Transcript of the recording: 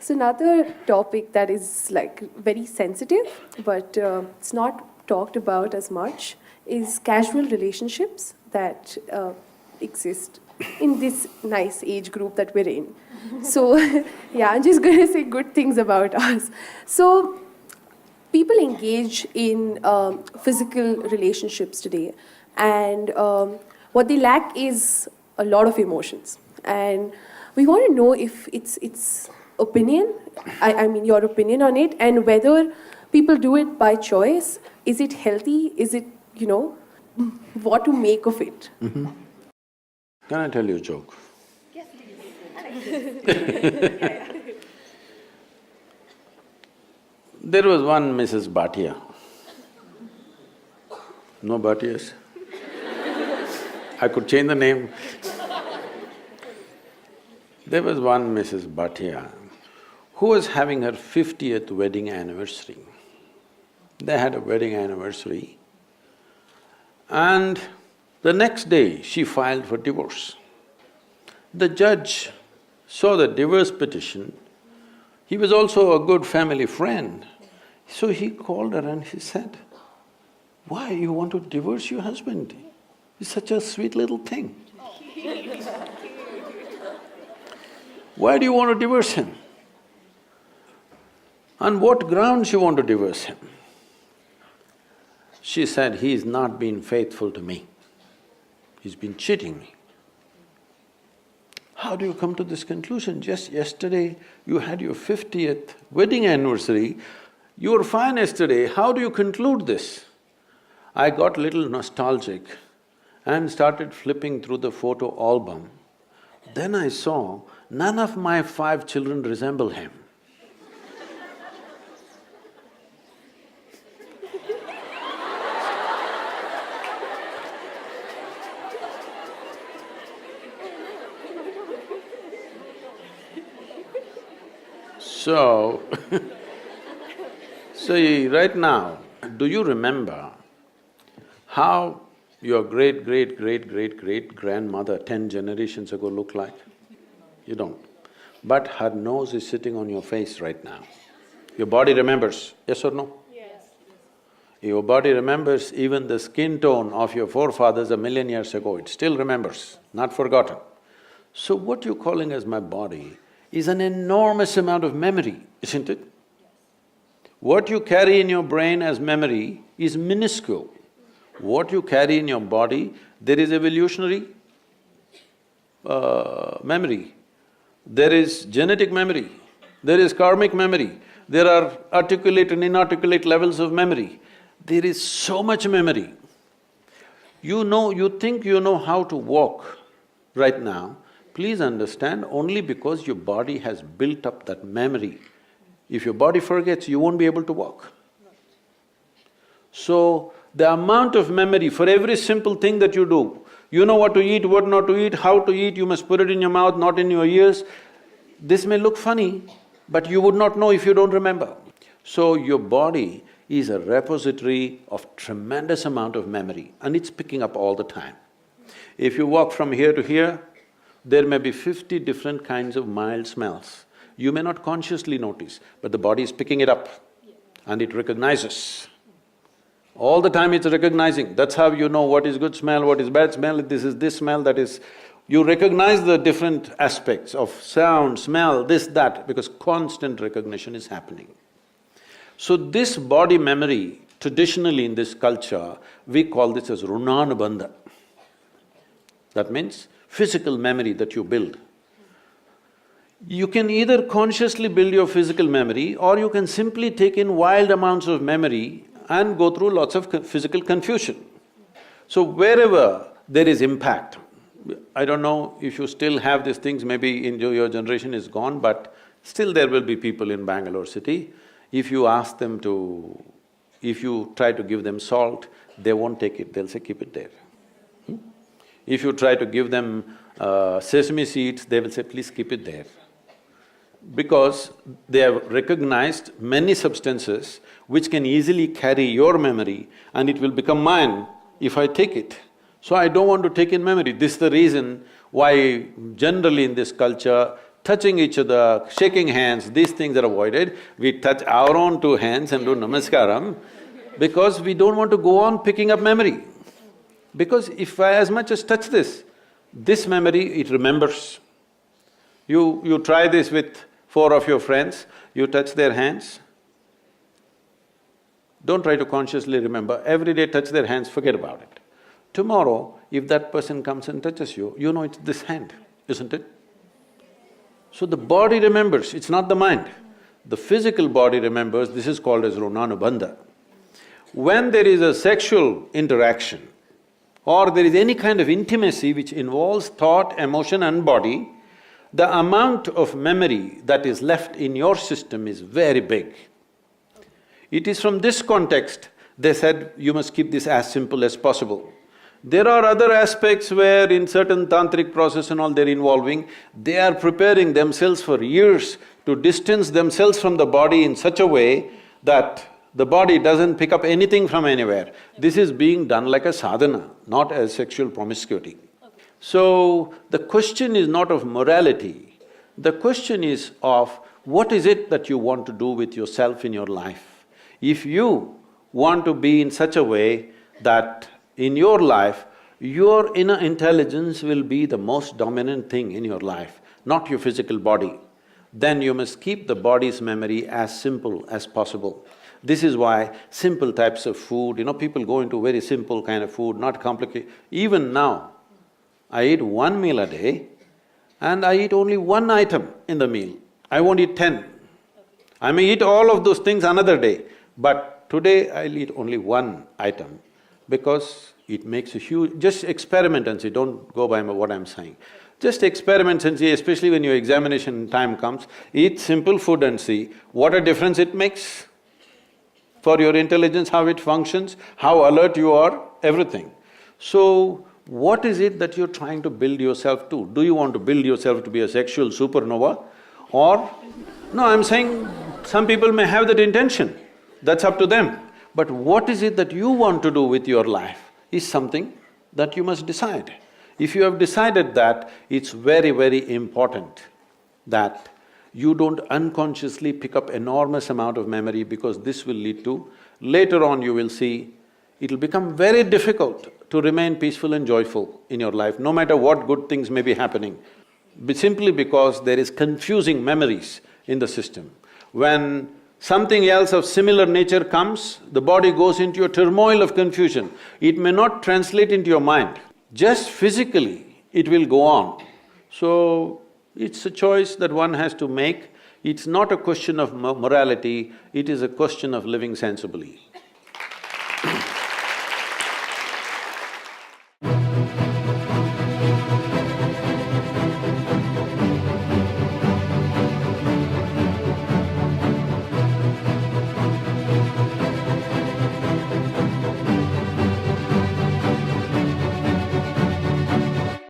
So another topic that is like very sensitive, but it's not talked about as much, is casual relationships that exist in this nice age group that we're in. So yeah, I'm just going to say good things about us. So people engage in physical relationships today, and what they lack is a lot of emotions. And we want to know if it's opinion, I mean your opinion on it, and whether people do it by choice. Is it healthy? Is it, what to make of it? Mm-hmm. Can I tell you a joke? Yes, please. There was one Mrs. Bhatia. No Bhatias? I could change the name. There was one Mrs. Bhatia who was having her 50th wedding anniversary. They had a wedding anniversary, and the next day she filed for divorce. The judge saw the divorce petition. He was also a good family friend. So he called her and he said, "Why you want to divorce your husband? He's such a sweet little thing. Why do you want to divorce him? On what grounds you want to divorce him?" She said, "He's not been faithful to me. He's been cheating me." How do you come to this conclusion? Just yesterday you had your 50th wedding anniversary, you were fine yesterday, how do you conclude this? I got little nostalgic and started flipping through the photo album. Then I saw none of my 5 children resemble him. So, right now, do you remember how your great-great-great-great-great-grandmother 10 generations ago looked like? You don't. But her nose is sitting on your face right now. Your body remembers, yes or no? Yes. Your body remembers even the skin tone of your forefathers 1,000,000 years ago, it still remembers, not forgotten. So what you're calling as my body is an enormous amount of memory, isn't it? What you carry in your brain as memory is minuscule. What you carry in your body, there is evolutionary memory, there is genetic memory, there is karmic memory, there are articulate and inarticulate levels of memory. There is so much memory. You think you know how to walk right now, please understand, only because your body has built up that memory. If your body forgets, you won't be able to walk. So, the amount of memory for every simple thing that you do, you know what to eat, what not to eat, how to eat, you must put it in your mouth, not in your ears. This may look funny, but you would not know if you don't remember. So, your body is a repository of tremendous amount of memory and it's picking up all the time. If you walk from here to here, there may be 50 different kinds of mild smells. You may not consciously notice, but the body is picking it up and it recognizes. All the time it's recognizing, that's how you know what is good smell, what is bad smell, this is this smell, that is… You recognize the different aspects of sound, smell, this, that, because constant recognition is happening. So this body memory, traditionally in this culture, we call this as runanubandha. That means physical memory that you build. You can either consciously build your physical memory or you can simply take in wild amounts of memory and go through lots of physical confusion. So wherever there is impact, I don't know if you still have these things, maybe in your generation is gone, but still there will be people in Bangalore city, if you ask them to… if you try to give them salt, they won't take it, they'll say, keep it there. If you try to give them sesame seeds, they will say, please keep it there. Because they have recognized many substances which can easily carry your memory and it will become mine if I take it. So I don't want to take in memory. This is the reason why generally in this culture, touching each other, shaking hands, these things are avoided. We touch our own two hands and do namaskaram because we don't want to go on picking up memory. Because if I as much as touch this memory, it remembers. You try this with 4 of your friends, you touch their hands. Don't try to consciously remember, every day touch their hands, forget about it. Tomorrow, if that person comes and touches you, you know it's this hand, isn't it? So the body remembers, it's not the mind. The physical body remembers, this is called as runanubandha. When there is a sexual interaction or there is any kind of intimacy which involves thought, emotion and body, the amount of memory that is left in your system is very big. It is from this context they said you must keep this as simple as possible. There are other aspects where in certain tantric process and all they're involving, they are preparing themselves for years to distance themselves from the body in such a way that the body doesn't pick up anything from anywhere. This is being done like a sadhana, not as sexual promiscuity. So, the question is not of morality, the question is of what is it that you want to do with yourself in your life. If you want to be in such a way that in your life, your inner intelligence will be the most dominant thing in your life, not your physical body, then you must keep the body's memory as simple as possible. This is why simple types of food, people go into very simple kind of food, not complicated. Even now, I eat 1 meal a day and I eat only 1 item in the meal. I won't eat 10. I may eat all of those things another day, but today I'll eat only 1 item because it makes a huge… Just experiment and see, don't go by what I'm saying. Just experiment and see, especially when your examination time comes, eat simple food and see what a difference it makes for your intelligence, how it functions, how alert you are, everything. So, what is it that you're trying to build yourself to? Do you want to build yourself to be a sexual supernova? Or… No, I'm saying some people may have that intention, that's up to them. But what is it that you want to do with your life is something that you must decide. If you have decided that, it's very, very important that you don't unconsciously pick up enormous amount of memory because this will lead to… Later on you will see, it'll become very difficult to remain peaceful and joyful in your life, no matter what good things may be happening, simply because there is confusing memories in the system. When something else of similar nature comes, the body goes into a turmoil of confusion. It may not translate into your mind, just physically it will go on. So, it's a choice that one has to make. It's not a question of morality, it is a question of living sensibly.